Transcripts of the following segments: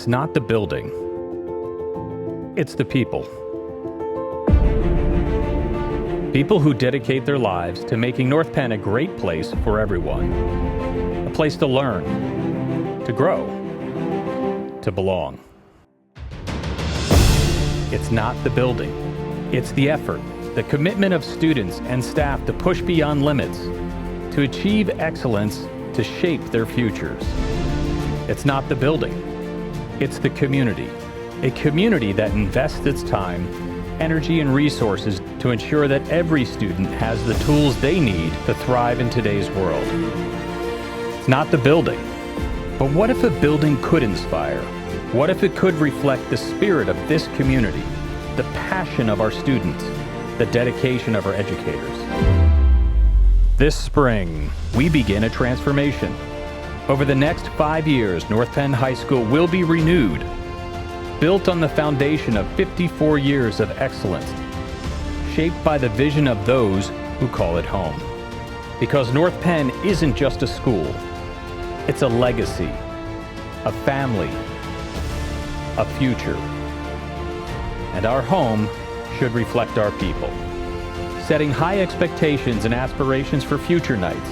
It's not the building. It's the people. People who dedicate their lives to making North Penn a great place for everyone. A place to learn, to grow, to belong. It's not the building. It's the effort, the commitment of students and staff to push beyond limits, to achieve excellence, to shape their futures. It's not the building. It's the community. A community that invests its time, energy, and resources to ensure that every student has the tools they need to thrive in today's world. It's not the building. But what if a building could inspire? What if it could reflect the spirit of this community, the passion of our students, the dedication of our educators? This spring, we begin a transformation. Over the next 5 years, North Penn High School will be renewed, built on the foundation of 54 years of excellence, shaped by the vision of those who call it home. Because North Penn isn't just a school, it's a legacy, a family, a future. And our home should reflect our people, setting high expectations and aspirations for future nights,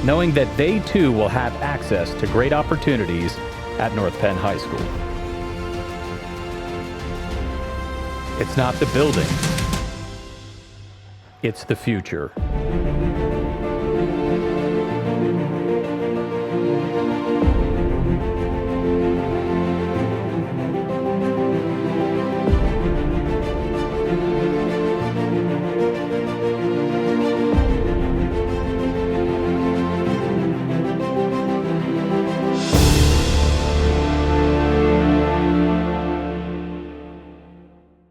knowing that they too will have access to great opportunities at North Penn High School. It's not the building, it's the future.